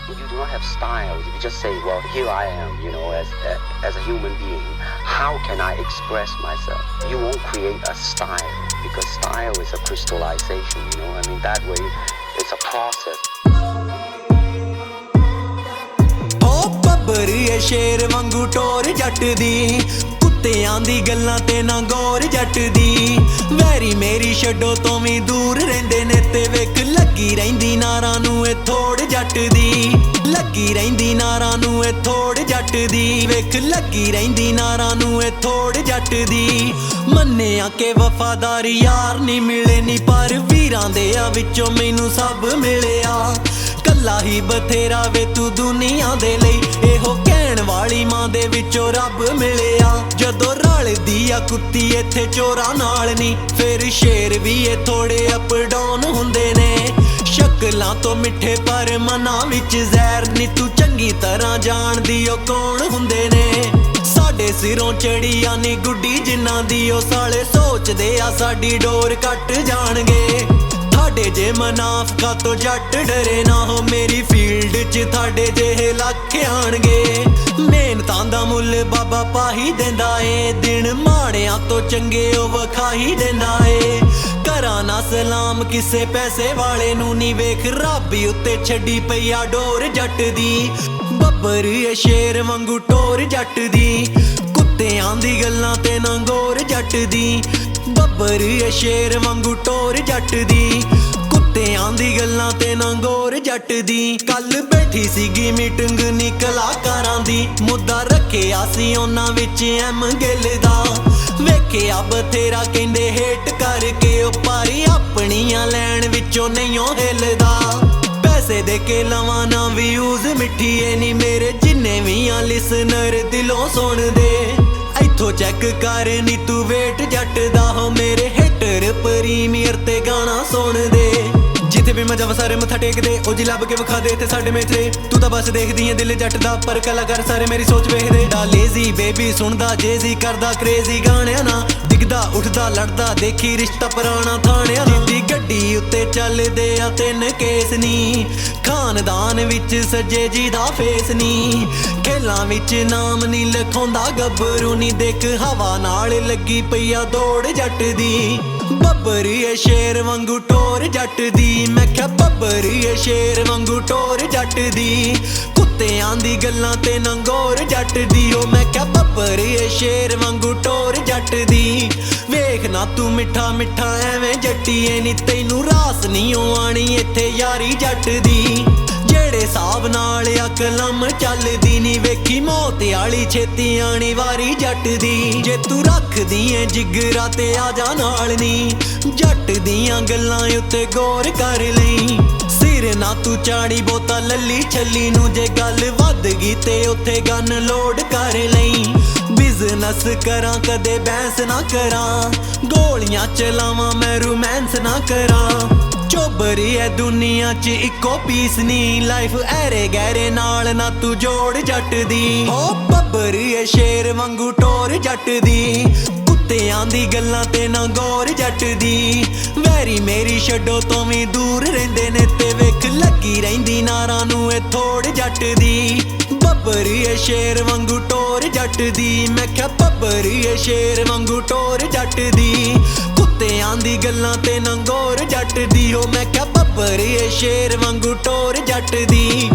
if you do not have style, if you just say, well, here I am, as a human being, how can I express myself? You won't create a style, because style is a crystallization, that way it's a process. ਬੱਬਰ ਏ ਸ਼ੇਰ ਵਾਂਗੂ ਟੋਰ ਜੱਟ ਦੀ, ਕੁੱਤਿਆਂ ਦੀ ਗੱਲਾਂ ਤੇ ਨਾ ਗੌਰ ਜੱਟ ਦੀ। Very ਮੇਰੀ ਛੱਡੋ ਤੋਂ ਵੀ ਦੂਰ ਰਹਿੰਦੇ ਨੇ ਤੇ ਵੇਖ ਲੱਗੀ ਰਹਿੰਦੀ ਨਾਰਾਂ ਨੂੰ ਇਹ ਥੋੜ ਜੱਟ ਦੀ, ਲੱਗੀ ਰਹਿੰਦੀ ਨਾਰਾਂ ਨੂੰ ਇਹ ਥੋੜ ਜੱਟ ਦੀ, ਵੇਖ ਲੱਗੀ ਰਹਿੰਦੀ ਨਾਰਾਂ ਨੂੰ ਇਹ ਥੋੜ ਜੱਟ ਦੀ। ਮੰਨਿਆ ਕਿ ਵਫਾਦਾਰ ਯਾਰ ਨਹੀਂ ਮਿਲੇ ਨੀ, ਪਰ ਵੀਰਾਂ ਦੇ ਆ ਵਿੱਚੋਂ ਮੈਨੂੰ ਸਭ ਮਿਲਿਆ। ਕੱਲਾ ਹੀ ਬਥੇਰਾ ਵੇ ਤੂੰ ਦੁਨੀਆ ਦੇ ਲਈ, ਇਹੋ ਕਹਿਣ ਵਾਲੀ ਮਾਂ ਦੇ ਵਿੱਚੋਂ ਰੱਬ ਮਿਲਿਆ। ਜਦੋਂ ਰਲਦੀ ਆ ਕੁੱਤੀ ਇੱਥੇ ਚੋਰਾਂ ਨਾਲ ਨੀ, ਫਿਰ ਸ਼ੇਰ ਵੀ ਇਹ ਥੋੜੇ ਅਪ ਡਾਊਨ ਹੁੰਦੇ ਨੇ। ਸ਼ਕਲਾਂ ਤੋਂ ਮਿੱਠੇ ਪਰ ਮਨਾਂ ਵਿੱਚ ਜ਼ਹਿਰ ਨੀ, ਤੂੰ ਚੰਗੀ ਤਰ੍ਹਾਂ ਜਾਣਦੀ ਉਹ ਕੌਣ ਹੁੰਦੇ ਨੇ। ਸਾਡੇ ਸਿਰੋਂ ਚੜੀਆਂ ਨੀ ਗੁੱਡੀ ਜਿਨ੍ਹਾਂ ਦੀ, ਉਹ ਸਾਲੇ ਸੋਚਦੇ ਆ ਸਾਡੀ ਡੋਰ ਕੱਟ ਜਾਣਗੇ। ਤੁਹਾਡੇ ਜੇ ਮਨਾਫਕਾ ਤੋਂ ਜੱਟ ਡਰੇ ਨਾ ਹੋ, ਮੇਰੀ ਫੀਲਡ 'ਚ ਤੁਹਾਡੇ ਜਿਹੇ ਲੱਖ ਆਣਗੇ। ਮਿਹਨਤਾਂ ਦਾ ਮੁੱਲ ਬਾਬਾ ਪਾਹੀ ਦਿੰਦਾ ਏ, ਦਿਨ ਮਾੜਿਆਂ ਤੋਂ ਚੰਗੇ ਉਹ ਵਿਖਾਈ ਦਿੰਦਾ ਏ। ਕਰਾਂ ਨਾ ਸਲਾਮ ਕਿਸੇ ਪੈਸੇ ਵਾਲੇ ਨੂੰ ਨੀ, ਵੇਖ ਰੱਬ ਉੱਤੇ ਛੱਡੀ ਪਈ ਆ ਡੋਰ ਜੱਟ ਦੀ। ਬੱਬਰ ਏ ਸ਼ੇਰ ਵਾਂਗੂ ਟੋਰ ਜੱਟ ਦੀ, ਕੁੱਤਿਆਂ ਦੀ ਗੱਲਾਂ ਤੇ ਨਾ ਗੌਰ ਜੱਟ ਦੀ। ਬੱਬਰ ਏ ਸ਼ੇਰ ਵਾਂਗੂ ਟੋਰ ਜੱਟ ਦੀ, ਕੁੱਤਿਆਂ ਦੀ ਗੱਲਾਂ ਤੇ ਨਾ ਗੌਰ ਜੱਟ ਦੀ। ਕੱਲ ਬੈਠੀ ਸੀਗੀ ਮੀਟਿੰਗ ਨੀ ਕਲਾਕਾਰਾਂ ਦੀ, ਮੁੱਦਾ ਰੱਖਿਆ ਸੀ ਉਹਨਾਂ ਵਿੱਚ ਐਮ ਗਿੱਲ ਦਾ। ਵੇਖਿਆ ਬਥੇਰਾ ਕਹਿੰਦੇ ਹੇਟ ਕਰਕੇ ਉਹ, ਪਾਰੀ ਆਪਣੀਆਂ ਲੈਣ ਵਿੱਚੋਂ ਨਹੀਂ ਉਹ ਹਿੱਲਦਾ। ਪੈਸੇ ਦੇ ਕੇ ਲਵਾਂ ਨਾ ਵਿਊਜ਼ ਮਿੱਠੀਏ ਨੀ, ਮੇਰੇ ਜਿੰਨੇ ਵੀ ਆ ਲਿਸਨਰ ਦਿਲੋਂ ਸੁਣਦੇ। ਇੱਥੋਂ ਚੈੱਕ ਕਰ ਨੀ ਤੂੰ ਵੇਟ ਜੱਟ ਦਾ, ਹੋ ਮੇਰੇ ਹਿੱਟਰ ਪ੍ਰੀਮੀਅਰ ਤੇ ਗਾਣਾ ਸੁਣਦੇ। ਜਿੱਥੇ ਵੀ ਮਜਾ ਸਾਰੇ ਮੱਥਾ ਟੇਕਦੇ, ਉਹ ਜੀ ਲੱਭ ਕੇ ਵਿਖਾ ਦੇ ਤੇ ਸਾਡੇ ਮੇਥੇ। ਤੂੰ ਤਾਂ ਬਸ ਦੇਖਦੀ ਏ ਦਿਲ ਜੱਟ ਦਾ, ਪਰ ਕਲਾਕਾਰ ਸਾਰੇ ਮੇਰੀ ਸੋਚ ਵੇਖਦੇ। ਦਾ ਲੇਜ਼ੀ ਬੇਬੀ ਸੁਣਦਾ ਜੇਜ਼ੀ ਕਰਦਾ ਕ੍ਰੇਜ਼ੀ ਗਾਣਿਆਂ ਨਾ, ਡਿੱਗਦਾ ਉੱਠਦਾ ਲੜਦਾ ਦੇਖੀ ਰਿਸ਼ਤਾ ਪੁਰਾਣਾ ਥਾਣਿਆਂ ਨਾਲ। ਦੀ ਗੱਡੀ ਉੱਤੇ ਚੱਲਦੇ ਆ 3 ਕੇਸ ਨੀ, ਖਾਨਦਾਨ ਵਿੱਚ ਸੱਜੇ ਜੀ ਦਾ ਫੇਸ ਨੀ। ਖੇਲਾਂ ਵਿੱਚ ਨਾਮ ਨੀ ਲਿਖਾਉਂਦਾ ਗੱਭਰੂ ਨੀ, ਦੇਖ ਹਵਾ ਨਾਲ ਲੱਗੀ ਪਈ ਆ ਦੌੜ ਜੱਟ ਦੀ। ਬੱਬਰ ਏ ਸ਼ੇਰ ਵਾਂਗੂ ਟੋਰ ਜੱਟ ਦੀ, ਮੈਂ ਕਿਹਾ ਬੱਬਰ ਏ ਸ਼ੇਰ ਵਾਂਗੂ ਟੋਰ ਜੱਟ ਦੀ। ਕੁੱਤਿਆਂ ਦੀ ਗੱਲਾਂ ਤੇ ਨਾ ਗੌਰ ਜੱਟ ਦੀ, ਉਹ ਮੈਂ ਕਿਹਾ ਬੱਬਰ ਏ ਸ਼ੇਰ ਵਾਂਗੂ ਟੋਰ ਜੱਟ ਦੀ। ਵੇਖ ਨਾ ਤੂੰ ਮਿੱਠਾ ਮਿੱਠਾ ਐਵੇਂ ਜੱਟੀਏ ਨੀ, ਤੈਨੂੰ ਰਾਸ ਨੀ ਓ ਆਣੀ ਇੱਥੇ ਯਾਰੀ ਜੱਟ ਦੀ। ਜਿਹੜੇ ਹਿਸਾਬ ਨਾਲ ਆ ਕਲਮ ਚੱਲਦੀ ਨੀ, ਵੇਖੀ ਮੌਤ ਵਾਲੀ ਛੇਤੀ ਆਣੀ ਵਾਰੀ ਜੱਟ ਦੀ। ਜੇ ਤੂੰ ਰੱਖਦੀ ਏ ਜਿਗਰਾ ਤੇ ਆ ਜਾ ਨਾਲ ਨੀ, ਜੱਟ ਦੀਆਂ ਗੱਲਾਂ ਉੱਤੇ ਗੌਰ ਕਰ ਲਈ। ਸਿਰ ਨਾ ਤੂੰ ਚਾੜੀ ਬੋਤਾ ਲੱਲੀ ਛੱਲੀ ਨੂੰ, ਜੇ ਗੱਲ ਵੱਧ ਗਈ ਤੇ ਉੱਥੇ ਗਨ ਲੋਡ ਕਰ ਲਈ। ਬਿਜ਼ਨਸ ਕਰਾਂ ਕਦੇ ਬੈਂਸ ਨਾ ਕਰਾਂ, ਗੋਲੀਆਂ ਚਲਾਵਾਂ ਮੈਂ ਰੋਮਾਂਸ ਨਾ ਕਰਾਂ। ਚੋਬਰ ਐ ਦੁਨੀਆ 'ਚ ਇੱਕੋ ਪੀਸ ਨੀ, ਲਾਈਫ ਐਰੇ ਗਹਿਰੇ ਨਾਲ ਨਾ ਤੂੰ ਜੋੜ ਜੱਟ ਦੀ। ਹੋ ਬੱਬਰ ਐ ਸ਼ੇਰ ਵਾਂਗੂ ਟੋਰ ਜੱਟ ਦੀ, ਕੁੱਤਿਆਂ ਦੀ ਗੱਲਾਂ ਤੇ ਨਾ ਗੌਰ ਜੱਟ ਦੀ। ਵੈਰੀ ਮੇਰੀ ਛੱਡੋ ਤੋਂ ਵੀ ਦੂਰ ਰਹਿੰਦੇ ਨੇ ਤੇ ਵੇਖ ਲੱਗੀ ਰਹਿੰਦੀ ਨਾਰਾਂ ਨੂੰ ਇਹ ਥੋੜ ਜੱਟ ਦੀ। ਬੱਬਰ ਏ ਸ਼ੇਰ ਵਾਂਗੂ ਟੋਰ ਜੱਟ ਦੀ, ਮੈਂ ਕਿਹਾ ਬੱਬਰ ਏ ਸ਼ੇਰ ਵਾਂਗੂ ਟੋਰ ਜੱਟ ਦੀ। ਕੁੱਤਿਆਂ ਦੀ ਗੱਲਾਂ ਤੇ ਨਾ ਗੌਰ ਜੱਟ ਦੀ, ਹੋ ਮੈਂ ਕਿਹਾ ਬੱਬਰ ਏ ਸ਼ੇਰ ਵਾਂਗੂ ਟੋਰ ਜੱਟ ਦੀ।